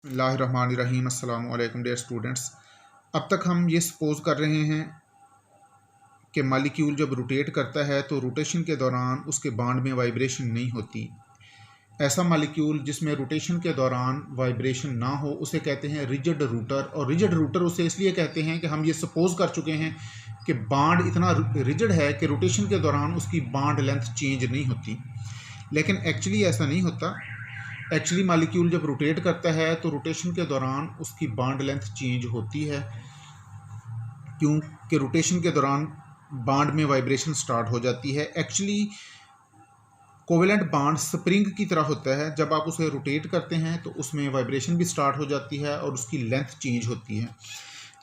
बिस्मिल्लाहिर्रहमानिर्रहीम। अस्सलाम वालेकुम डियर स्टूडेंट्स। अब तक हम ये सपोज कर रहे हैं कि मालिक्यूल जब रोटेट करता है तो रोटेशन के दौरान उसके बांड में वाइब्रेशन नहीं होती। ऐसा मालिक्यूल जिसमें रोटेशन के दौरान वाइब्रेशन ना हो उसे कहते हैं रिजिड रूटर। और रिजिड रूटर उसे इसलिए कहते हैं कि हम ये सपोज कर चुके हैं कि बांड इतना रिजिड है कि रोटेशन के दौरान उसकी बांड लेंथ चेंज नहीं होती। लेकिन एक्चुअली ऐसा नहीं होता। एक्चुअली मालिक्यूल जब रोटेट करता है तो रोटेशन के दौरान उसकी बांड लेंथ चेंज होती है, क्योंकि रोटेशन के दौरान बांड में वाइब्रेशन स्टार्ट हो जाती है। एक्चुअली कोवेलेंट बांड स्प्रिंग की तरह होता है, जब आप उसे रोटेट करते हैं तो उसमें वाइब्रेशन भी स्टार्ट हो जाती है और उसकी लेंथ चेंज होती है।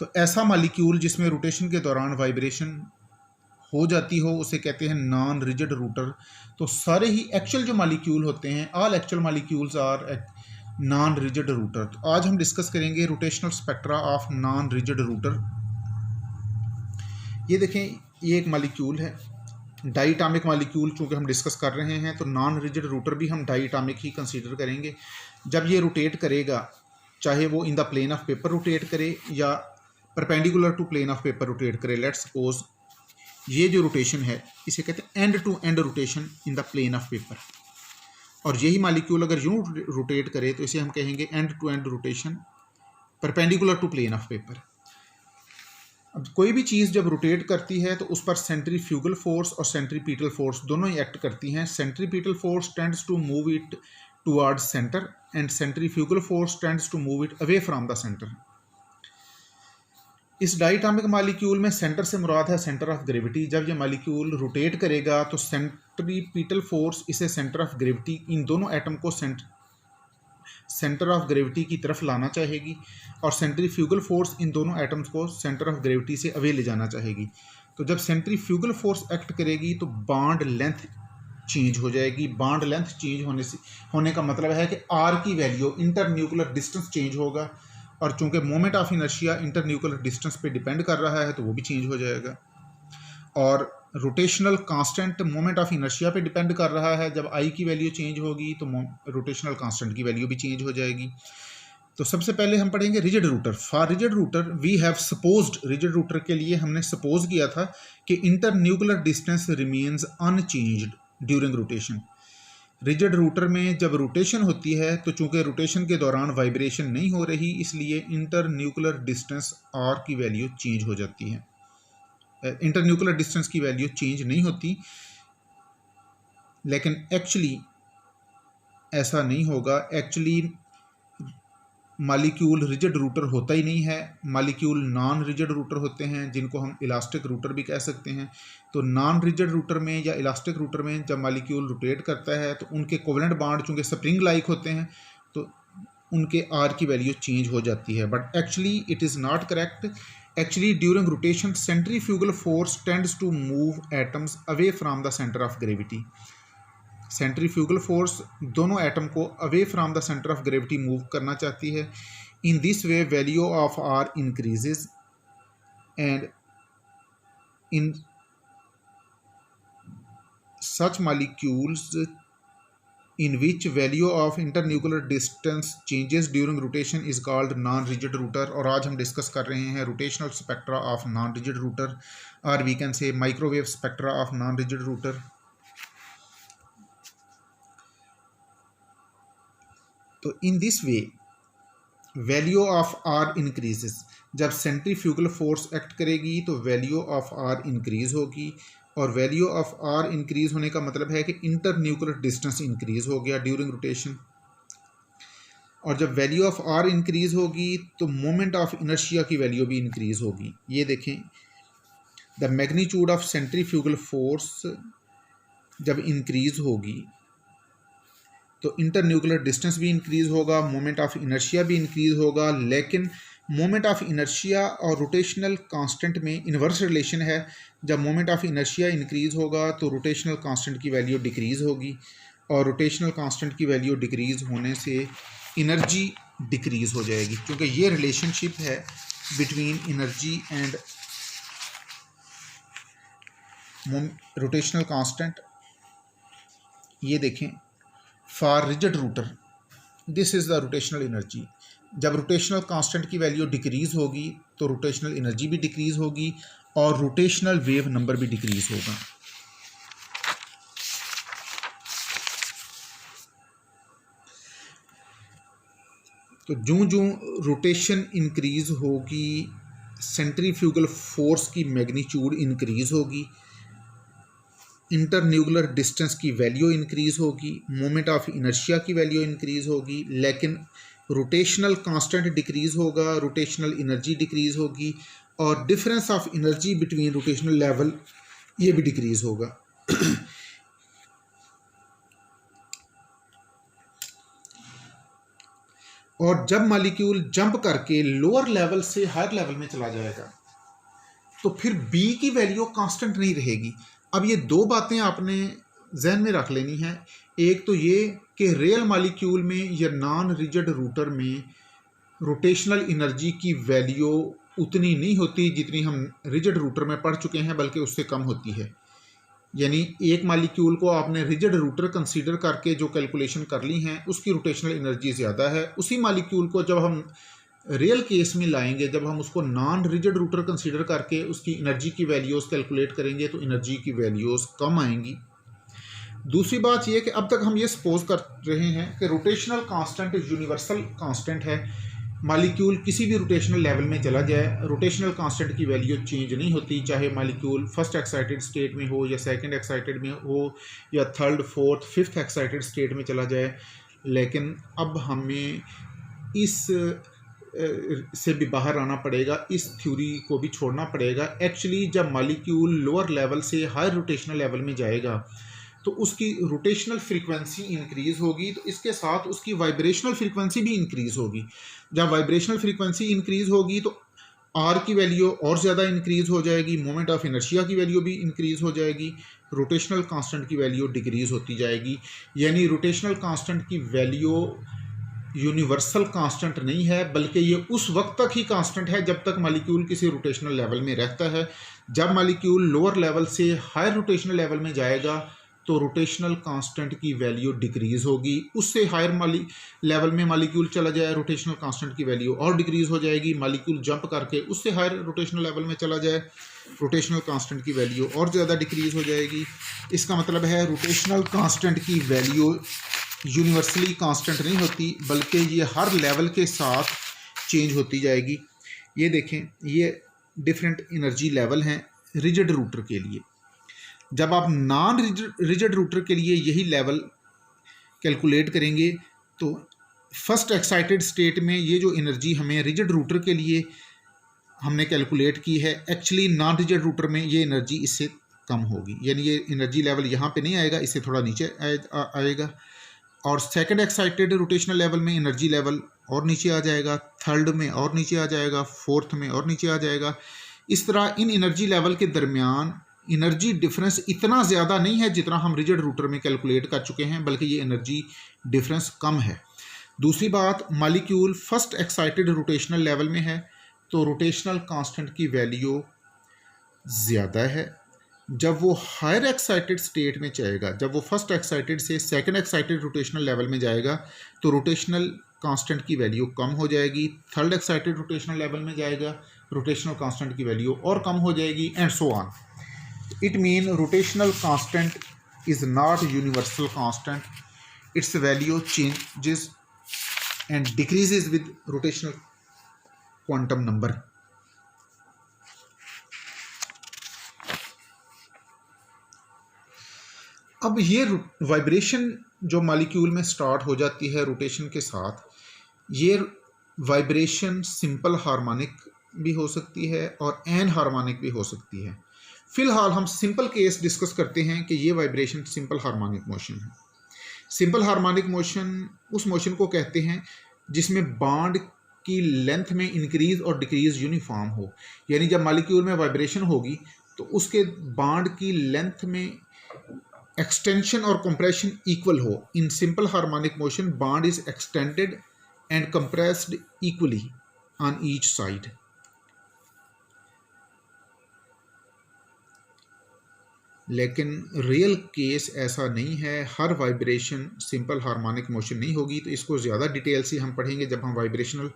तो ऐसा मालिक्यूल जिसमें रोटेशन के दौरान वाइब्रेशन हो जाती हो उसे कहते हैं नॉन रिजिड रूटर। तो सारे ही एक्चुअल जो मालिक्यूल होते हैं, all actual molecules are non rigid rotor. तो आज हम डिस्कस करेंगे rotational spectra of non rigid rotor. ये देखें, ये एक मालिक्यूल है, डाईटामिक मालिक्यूल। चूँकि हम डिस्कस कर रहे हैं तो नॉन रिजिड रूटर भी हम डाईटामिक ही कंसीडर करेंगे। जब ये रोटेट करेगा, चाहे वो in the plane of paper rotate करे या perpendicular to plane of paper rotate करे। लेट्स सपोज ये जो रोटेशन है इसे कहते हैं end to end rotation in the plane of paper. और यही मालिक्यूल अगर यूं रोटेट करे तो इसे हम कहेंगे end to end rotation perpendicular to plane of paper. अब कोई भी चीज़ जब रोटेट करती है तो उस पर सेंट्रीफ्यूगल फोर्स और सेंट्रीपिटल फोर्स दोनों ही एक्ट करती हैं। Centripetal force tends to move it towards centre and centrifugal force tends to move it away from the centre. इस डाईटामिक मालिक्यूल में सेंटर से मुराद है सेंटर ऑफ ग्रेविटी। जब ये मालिक्यूल रोटेट करेगा तो सेंट्रीपिटल फोर्स इसे सेंटर ऑफ ग्रेविटी, इन दोनों एटम को सेंटर ऑफ ग्रेविटी की तरफ लाना चाहेगी और सेंट्रीफ्यूगल फोर्स इन दोनों एटम्स को सेंटर ऑफ ग्रेविटी से अवे ले जाना चाहेगी। तो जब सेंट्रीफ्यूगल फोर्स एक्ट करेगी तो बांड लेंथ चेंज हो जाएगी। बांड लेंथ चेंज होने का मतलब है कि आर की value, inter nuclear distance change होगा। और चूंकि moment of inertia inter nuclear distance पे डिपेंड कर रहा है तो वो भी चेंज हो जाएगा। और rotational constant moment of inertia पे डिपेंड कर रहा है। जब आई की वैल्यू चेंज होगी तो रोटेशनल कांस्टेंट की वैल्यू भी चेंज हो जाएगी। तो सबसे पहले हम पढ़ेंगे rigid rotor. For rigid rotor we have supposed, rigid rotor के लिए हमने सपोज किया था कि inter nuclear distance remains unchanged during rotation. Rigid rotor में जब रोटेशन होती है तो चूंकि रोटेशन के दौरान वाइब्रेशन नहीं हो रही, इसलिए इंटर न्यूक्लियर डिस्टेंस आर की वैल्यू चेंज हो जाती है। इंटर न्यूक्लियर डिस्टेंस की वैल्यू चेंज नहीं होती। लेकिन एक्चुअली ऐसा नहीं होगा। एक्चुअली मालिक्यूल रिजिड रूटर होता ही नहीं है। मालिक्यूल नॉन रिजिड रूटर होते हैं, जिनको हम इलास्टिक रूटर भी कह सकते हैं। तो नॉन रिजिड रूटर में या इलास्टिक रूटर में जब मालिक्यूल रोटेट करता है तो उनके कोवेलेंट बांड चूँकि स्प्रिंग लाइक होते हैं तो उनके आर की वैल्यू चेंज हो जाती है। But actually it is not correct. Actually during rotation centrifugal force tends to move atoms away from the centre of gravity. Centrifugal force दोनों एटम को away from the centre of gravity move करना चाहती है। In this way value of R increases and in such molecules in which value of internuclear distance changes during rotation is called non-rigid router। और आज हम discuss कर रहे हैं rotational spectra of non rigid rotor, और we can say microwave spectra of non rigid rotor. तो in this way value of R increases. जब centrifugal force act करेगी तो वैल्यू ऑफ आर इंक्रीज होगी, और वैल्यू ऑफ आर इंक्रीज होने का मतलब है कि इंटर न्यूक्लियर डिस्टेंस इंक्रीज हो गया ड्यूरिंग रोटेशन। और जब वैल्यू ऑफ आर इंक्रीज होगी तो मोमेंट ऑफ इनर्शिया की वैल्यू भी इंक्रीज होगी। ये देखें, the magnitude of centrifugal force जब इंक्रीज होगी तो इंटर न्यूक्लियर डिस्टेंस भी इंक्रीज होगा, मोमेंट ऑफ इनर्शिया भी इंक्रीज होगा। लेकिन मोमेंट ऑफ इनर्शिया और रोटेशनल कांस्टेंट में इन्वर्स रिलेशन है। जब मोमेंट ऑफ इनर्शिया इंक्रीज होगा तो रोटेशनल कांस्टेंट की वैल्यू डिक्रीज होगी, और रोटेशनल कांस्टेंट की वैल्यू डिक्रीज होने से एनर्जी डिक्रीज हो जाएगी। क्योंकि ये रिलेशनशिप है between energy and rotational constant. ये देखें, for rigid router this is the rotational energy. जब रोटेशनल कांस्टेंट की वैल्यू डिक्रीज होगी तो रोटेशनल एनर्जी भी डिक्रीज होगी और रोटेशनल वेव नंबर भी डिक्रीज होगा। तो जूं जूं रोटेशन इंक्रीज होगी सेंट्रीफ्यूगल फोर्स की मैग्नीट्यूड इंक्रीज होगी, इंटरन्यूक्लियर डिस्टेंस की वैल्यू इंक्रीज होगी, मोमेंट ऑफ इनर्शिया की वैल्यू इंक्रीज होगी, लेकिन रोटेशनल कांस्टेंट डिक्रीज होगा, रोटेशनल एनर्जी डिक्रीज होगी और difference of energy between rotational level ये भी डिक्रीज होगा। और जब मॉलिक्यूल जंप करके लोअर लेवल से हायर लेवल में चला जाएगा तो फिर बी की वैल्यू कांस्टेंट नहीं रहेगी। अब ये दो बातें आपने जहन में रख लेनी है। एक तो ये कि रियल मॉलिक्यूल में या नॉन रिजिड रूटर में रोटेशनल एनर्जी की वैल्यू उतनी नहीं होती जितनी हम रिजिड रूटर में पढ़ चुके हैं, बल्कि उससे कम होती है। यानी एक मॉलिक्यूल को आपने रिजिड रूटर कंसीडर करके जो कैलकुलेशन कर ली हैं उसकी रोटेशनल एनर्जी ज़्यादा है। उसी मॉलिक्यूल को जब हम रियल केस में लाएंगे, जब हम उसको नॉन रिजिड रूटर कंसीडर करके उसकी एनर्जी की वैल्यूज़ कैलकुलेट करेंगे तो एनर्जी की वैल्यूज़ कम आएंगी। दूसरी बात यह कि अब तक हम ये सपोज कर रहे हैं कि रोटेशनल कांस्टेंट यूनिवर्सल कांस्टेंट है। मॉलिक्यूल किसी भी रोटेशनल लेवल में चला जाए, रोटेशनल कांस्टेंट की वैल्यू चेंज नहीं होती, चाहे मॉलिक्यूल फर्स्ट एक्साइटेड स्टेट में हो या सेकंड एक्साइटेड में हो या third fourth fifth excited state में चला जाए। लेकिन अब हमें इस से भी बाहर आना पड़ेगा, इस थ्योरी को भी छोड़ना पड़ेगा। एक्चुअली जब मॉलिक्यूल लोअर लेवल से हायर रोटेशनल लेवल में जाएगा तो उसकी रोटेशनल फ्रीक्वेंसी इंक्रीज़ होगी, तो इसके साथ उसकी वाइब्रेशनल फ्रीक्वेंसी भी इंक्रीज़ होगी। जब वाइब्रेशनल फ्रीक्वेंसी इंक्रीज़ होगी तो आर की वैल्यू और ज़्यादा इंक्रीज़ हो जाएगी, मोमेंट ऑफ इनर्शिया की वैल्यू भी इंक्रीज़ हो जाएगी, रोटेशनल कांस्टेंट की वैल्यू डिक्रीज़ होती जाएगी। यानी रोटेशनल कांस्टेंट की वैल्यू यूनिवर्सल कांस्टेंट नहीं है, बल्कि ये उस वक्त तक ही कांस्टेंट है जब तक मॉलिक्यूल किसी रोटेशनल लेवल में रहता है। जब मॉलिक्यूल लोअर लेवल से हायर रोटेशनल लेवल में जाएगा तो रोटेशनल कांस्टेंट की वैल्यू डिक्रीज होगी, उससे हायर लेवल में मॉलिक्यूल चला जाए रोटेशनल कांस्टेंट की वैल्यू और डिक्रीज हो जाएगी। मॉलिक्यूल जंप करके उससे हायर रोटेशनल लेवल में चला जाए, रोटेशनल कांस्टेंट की वैल्यू और ज़्यादा डिक्रीज हो जाएगी। इसका मतलब है रोटेशनल कांस्टेंट की वैल्यू यूनिवर्सली कांस्टेंट नहीं होती, बल्कि ये हर लेवल के साथ चेंज होती जाएगी। ये देखें, ये डिफरेंट एनर्जी लेवल हैं रिजिड रूटर के लिए। जब आप नॉन रिजिड रूटर के लिए यही लेवल कैलकुलेट करेंगे तो फर्स्ट एक्साइटेड स्टेट में ये जो एनर्जी हमें रिजिड रूटर के लिए हमने कैलकुलेट की है, एक्चुअली नॉन रिजिड रूटर में ये एनर्जी इससे कम होगी। यानी ये एनर्जी लेवल यहाँ पे नहीं आएगा, इससे थोड़ा नीचे आएगा। और सेकंड एक्साइटेड रोटेशनल लेवल में एनर्जी लेवल और नीचे आ जाएगा, थर्ड में और नीचे आ जाएगा, फोर्थ में और नीचे आ जाएगा। इस तरह इन एनर्जी लेवल के दरमियान एनर्जी डिफरेंस इतना ज़्यादा नहीं है जितना हम रिजिड रूटर में कैलकुलेट कर चुके हैं, बल्कि ये एनर्जी डिफरेंस कम है। दूसरी बात, molecule first excited rotational level में है तो रोटेशनल कांस्टेंट की वैल्यू ज़्यादा है। जब वो हायर एक्साइटेड स्टेट में जाएगा, जब वो फर्स्ट एक्साइटेड से सेकंड एक्साइटेड रोटेशनल लेवल में जाएगा तो रोटेशनल कांस्टेंट की वैल्यू कम हो जाएगी। थर्ड एक्साइटेड रोटेशनल लेवल में जाएगा, रोटेशनल कांस्टेंट की वैल्यू और कम हो जाएगी, and so on. It means rotational constant is not universal constant. Its value changes and decreases with rotational quantum number. अब ये वाइब्रेशन जो मॉलिक्यूल में स्टार्ट हो जाती है रोटेशन के साथ, ये वाइब्रेशन सिंपल हार्मोनिक भी हो सकती है और एन हार्मोनिक भी हो सकती है। फिलहाल हम सिंपल केस डिस्कस करते हैं कि ये वाइब्रेशन सिंपल हार्मोनिक मोशन है। सिंपल हार्मोनिक मोशन उस मोशन को कहते हैं जिसमें बॉन्ड की लेंथ में इंक्रीज और डिक्रीज यूनिफॉर्म हो। यानी जब मॉलिक्यूल में वाइब्रेशन होगी तो उसके बॉन्ड की लेंथ में एक्सटेंशन और कंप्रेशन इक्वल हो। In simple harmonic motion bond is extended and compressed equally on each side. लेकिन रियल केस ऐसा नहीं है, हर वाइब्रेशन सिंपल हार्मोनिक मोशन नहीं होगी। तो इसको ज़्यादा डिटेल से हम पढ़ेंगे जब हम वाइब्रेशनल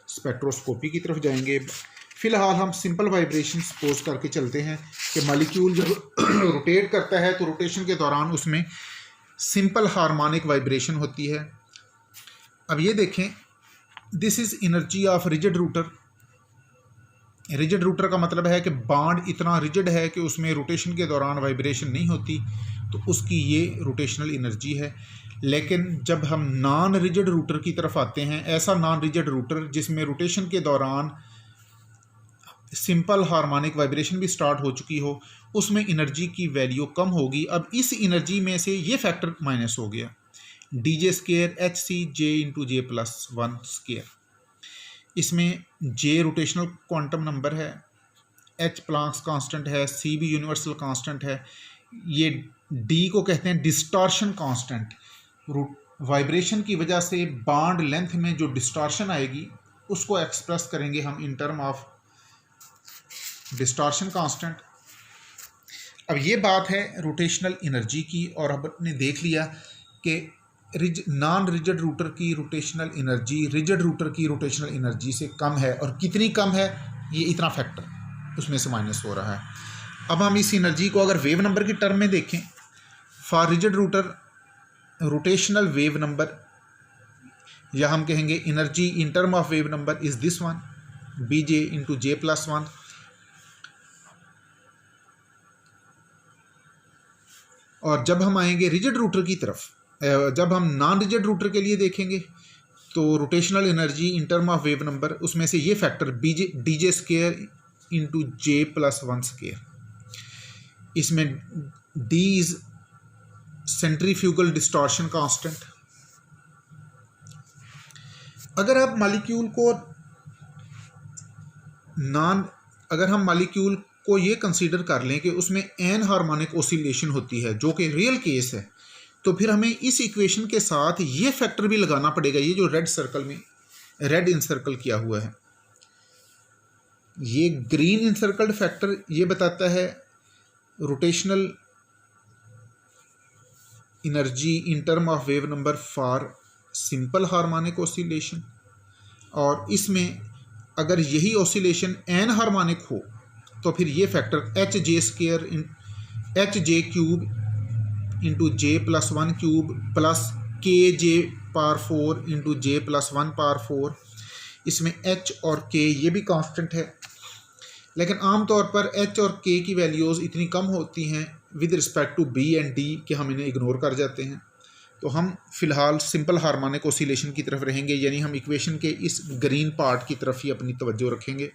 स्पेक्ट्रोस्कोपी की तरफ जाएंगे। फ़िलहाल हम सिंपल वाइब्रेशन सपोज करके चलते हैं कि मॉलिक्यूल जब रोटेट करता है तो रोटेशन के दौरान उसमें सिंपल हार्मोनिक वाइब्रेशन होती है। अब ये देखें, this is energy of rigid router. Rigid router का मतलब है कि बांड इतना रिजिड है कि उसमें रोटेशन के दौरान वाइब्रेशन नहीं होती, तो उसकी ये रोटेशनल एनर्जी है। लेकिन जब हम नॉन रिजिड रूटर की तरफ आते हैं, ऐसा नॉन रिजिड रूटर जिसमें रोटेशन के दौरान सिंपल हार्मोनिक वाइब्रेशन भी स्टार्ट हो चुकी हो, उसमें एनर्जी की वैल्यू कम होगी। अब इस एनर्जी में से ये फैक्टर माइनस हो गया, D J square H C J into J plus one square. इसमें जे रोटेशनल क्वांटम नंबर है, एच प्लांक्स कांस्टेंट है, सी भी यूनिवर्सल कांस्टेंट है। ये डी को कहते हैं डिस्टॉर्शन कांस्टेंट। वाइब्रेशन की वजह से बांड लेंथ में जो डिस्टॉर्शन आएगी उसको एक्सप्रेस करेंगे हम इन टर्म ऑफ डिस्टॉर्शन कांस्टेंट। अब ये बात है रोटेशनल एनर्जी की, और अब आपने देख लिया कि नॉन रिजिड रूटर की रोटेशनल एनर्जी रिजिड रूटर की रोटेशनल एनर्जी से कम है, और कितनी कम है, ये इतना फैक्टर उसमें से माइनस हो रहा है। अब हम इस एनर्जी को अगर वेव नंबर की टर्म में देखें, for rigid rotor rotational wave number, या हम कहेंगे energy in term of wave number is this one, B J into J plus one. और जब हम आएंगे रिजिड रूटर की तरफ, जब हम नॉन रिजिड रूटर के लिए देखेंगे तो rotational energy in term of wave number, उसमें से ये factor B J D J square into J plus one square. इसमें D is centrifugal distortion constant. अगर आप मॉलिक्यूल को अगर हम मॉलिक्यूल को ये कंसीडर कर लें कि उसमें एन हार्मोनिक ऑसिलेशन होती है, जो कि रियल केस है, तो फिर हमें इस इक्वेशन के साथ ये फैक्टर भी लगाना पड़ेगा। ये जो रेड सर्कल में रेड इंसर्कल किया हुआ है, ये ग्रीन इंसर्कल्ड फैक्टर ये बताता है rotational energy in term of wave number for simple harmonic oscillation. और इसमें अगर यही ऑसिलेशन एन हार्मोनिक हो तो फिर ये factor H J square H J cube into J plus one cube plus K J power 4 into J plus one power 4। इसमें H और के ये भी कांस्टेंट है, लेकिन आमतौर पर एच और के की वैल्यूज़ इतनी कम होती हैं with respect to B and D कि हम इन्हें इग्नोर कर जाते हैं। तो हम फ़िलहाल सिंपल हार्मोनिक ऑसिलेशन की तरफ रहेंगे, यानी हम इक्वेशन के इस ग्रीन पार्ट की तरफ ही अपनी तवज्जो रखेंगे।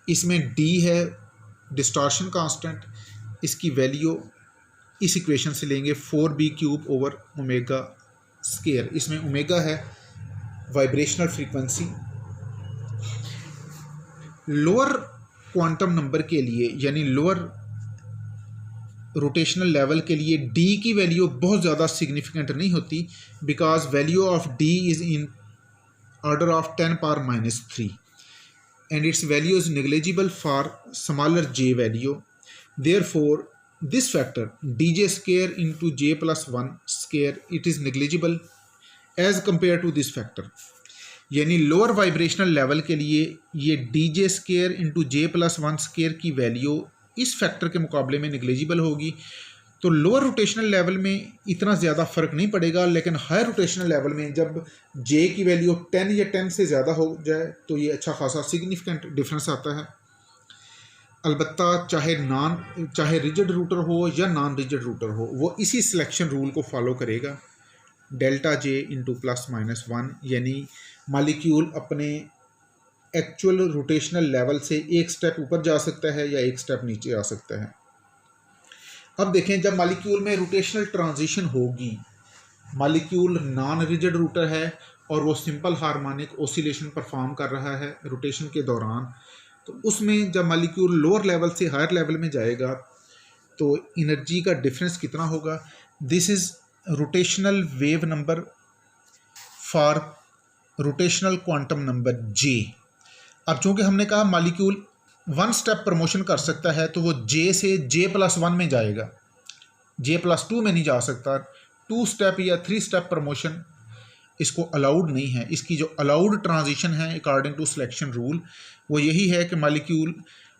इसमें डी है डिस्टॉर्शन कांस्टेंट, इसकी वैल्यू इस इक्वेशन से लेंगे 4b cube over omega square. इसमें ओमेगा है vibrational frequency. Lower quantum number के लिए यानी लोअर रोटेशनल लेवल के लिए डी की वैल्यू बहुत ज़्यादा सिग्निफिकेंट नहीं होती, because value of D is in order of 10 power minus 3 and its value is negligible for smaller j value. Therefore, this factor dj square into j plus 1 square, it is negligible as compared to this factor. यानी lower vibrational level के लिए ये D J square into J plus one square की value इस factor के मुकाबले में negligible होगी। तो लोअर रोटेशनल लेवल में इतना ज़्यादा फ़र्क नहीं पड़ेगा, लेकिन हायर रोटेशनल लेवल में जब जे की वैल्यू 10 या 10 से ज़्यादा हो जाए तो ये अच्छा खासा सिग्निफिकेंट डिफरेंस आता है। अलबत्ता चाहे रिजिड रूटर हो या नॉन रिजिड रूटर हो, वो इसी सिलेक्शन रूल को फॉलो करेगा, delta J into plus minus 1, यानी मॉलिक्यूल अपने एक्चुअल रोटेशनल लेवल से एक स्टेप ऊपर जा सकता है या एक स्टेप नीचे आ सकता है। अब देखें, जब मॉलिक्यूल में रोटेशनल ट्रांजिशन होगी, मॉलिक्यूल नॉन रिजिड रूटर है और वो सिंपल हार्मोनिक ऑसिलेशन परफॉर्म कर रहा है रोटेशन के दौरान, तो उसमें जब मॉलिक्यूल लोअर लेवल से हायर लेवल में जाएगा तो एनर्जी का डिफरेंस कितना होगा। This is rotational wave number for rotational quantum number J. अब चूँकि हमने कहा मॉलिक्यूल 1 स्टेप प्रमोशन कर सकता है तो वो J से J+1 में जाएगा, J+2 में नहीं जा सकता। 2 स्टेप या 3 स्टेप प्रमोशन इसको अलाउड नहीं है। इसकी जो अलाउड ट्रांजिशन है अकॉर्डिंग टू सिलेक्शन रूल वो यही है कि मॉलिक्यूल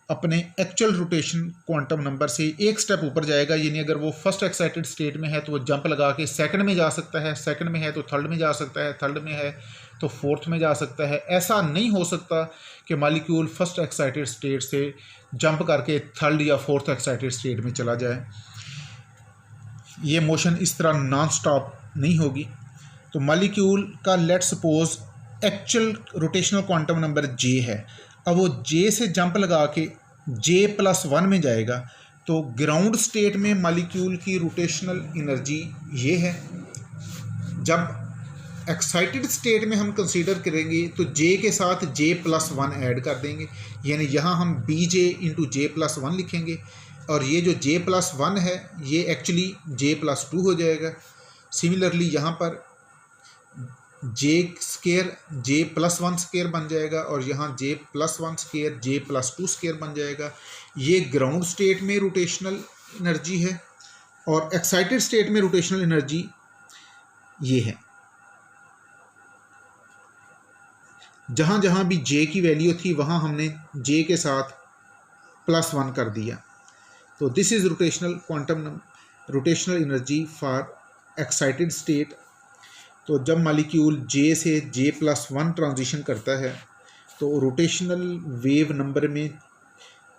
अपने एक्चुअल रोटेशन क्वांटम नंबर से 1 स्टेप ऊपर जाएगा, यानी अगर वो फर्स्ट एक्साइटेड स्टेट में है तो वो जंप लगा के सेकंड में जा सकता है, सेकंड में है तो थर्ड में जा सकता है, थर्ड में है तो फोर्थ में जा सकता है। ऐसा नहीं हो सकता कि मॉलिक्यूल फर्स्ट एक्साइटेड स्टेट से जंप करके थर्ड या फोर्थ एक्साइटेड स्टेट में चला जाए। ये मोशन इस तरह नॉन स्टॉप नहीं होगी। तो मॉलिक्यूल का let suppose actual rotational quantum number J है, अब वो J से जंप लगा के J+1 में जाएगा तो ग्राउंड स्टेट में मॉलिक्यूल की रोटेशनल एनर्जी ये है। जब एक्साइटेड स्टेट में हम कंसीडर करेंगे तो J के साथ J+1 ऐड कर देंगे, यानी यहाँ हम BJ × J+1 लिखेंगे और ये जो J+1 है ये एक्चुअली J+2 हो जाएगा। सिमिलरली यहाँ पर J² J+1² बन जाएगा और यहाँ J+1² J+2² बन जाएगा। ये ग्राउंड स्टेट में रोटेशनल एनर्जी है और एक्साइटेड स्टेट में रोटेशनल एनर्जी ये है। जहाँ जहाँ भी J की वैल्यू थी वहाँ हमने J के साथ +1 कर दिया। तो this is rotational energy for excited state. तो जब मॉलिक्यूल J से J+1 ट्रांजिशन करता है तो रोटेशनल वेव नंबर में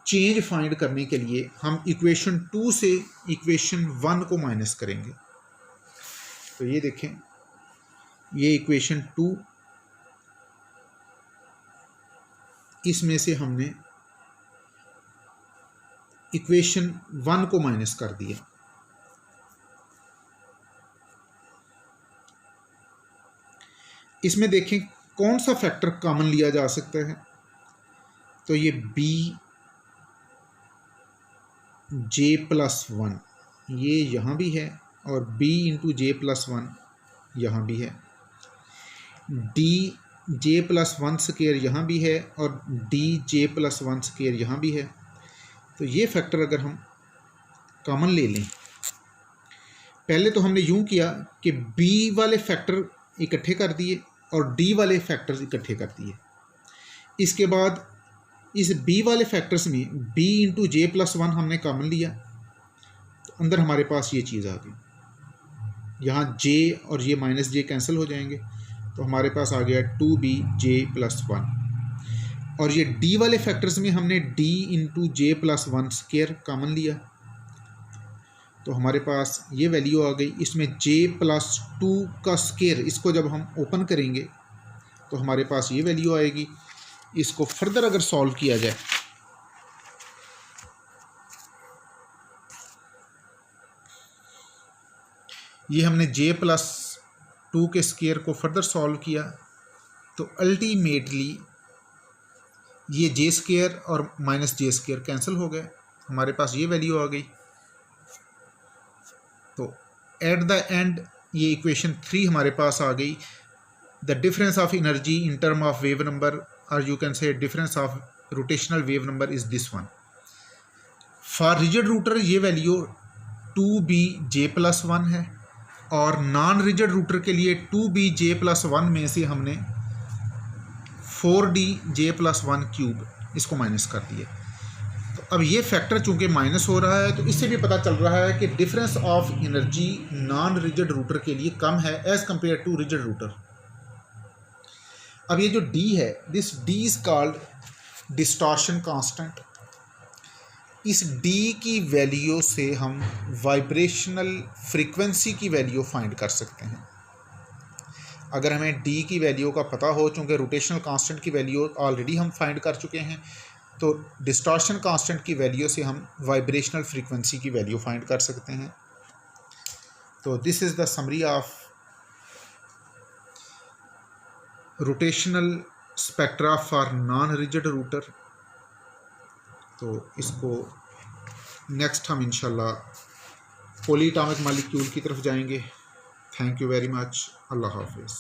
चेंज फाइंड करने के लिए हम इक्वेशन 2 से इक्वेशन 1 को माइनस करेंगे। तो ये देखें, ये इक्वेशन 2, इसमें से हमने इक्वेशन 1 को माइनस कर दिया। इसमें देखें कौन सा फैक्टर कॉमन लिया जा सकता है। तो ये J+1 ये यहाँ भी है और B × J+1 यहाँ भी है, DJ+1² यहाँ भी है और DJ+1² यहाँ भी है। तो ये फैक्टर अगर हम कॉमन ले लें, पहले तो हमने यूँ किया कि B वाले फैक्टर इकट्ठे कर दिए और D वाले फैक्टर्स इकट्ठे कर दिए। इसके बाद इस B वाले फैक्टर्स में B × J+1 हमने कॉमन लिया तो अंदर हमारे पास ये चीज़ आ गई। यहाँ J और ये -J कैंसिल हो जाएंगे तो हमारे पास आ गया 2BJ+1। और ये D वाले फैक्टर्स में हमने D × J+1² कॉमन लिया तो हमारे पास ये वैल्यू आ गई। इसमें J+2² इसको जब हम ओपन करेंगे तो हमारे पास ये वैल्यू आएगी। इसको फर्दर अगर सॉल्व किया जाए ये हमने J+2² को फर्दर सॉल्व किया तो अल्टीमेटली ये J² और -J² कैंसिल हो गए, हमारे पास ये वैल्यू आ गई। तो एट द एंड ये इक्वेशन 3 हमारे पास आ गई। The difference of energy in term of wave number और you can say difference of rotational wave number is this one. For rigid rotor ये वैल्यू 2BJ+1 है और नॉन रिजिड रूटर के लिए 2BJ+1 में से हमने 4DJ+1³ इसको माइनस कर दिया। तो अब ये फैक्टर चूंकि माइनस हो रहा है तो इससे भी पता चल रहा है कि difference of energy non rigid rotor के लिए कम है as compare to rigid rotor. अब ये जो D है, this D is called distortion constant. इस D की वैल्यू से हम वाइब्रेशनल फ्रीक्वेंसी की वैल्यू फाइंड कर सकते हैं। अगर हमें D की वैल्यू का पता हो, चूँकि रोटेशनल कांस्टेंट की वैल्यू ऑलरेडी हम फाइंड कर चुके हैं, तो डिस्टॉर्शन कांस्टेंट की वैल्यू से हम वाइब्रेशनल फ्रीक्वेंसी की वैल्यू फाइंड कर सकते हैं। तो this is the summary of rotational spectra for non rigid rotor. तो इसको नेक्स्ट हम इंशाल्लाह पॉलीएटॉमिक मॉलिक्यूल की तरफ जाएंगे। Thank you very much. अल्लाह हाफिज़।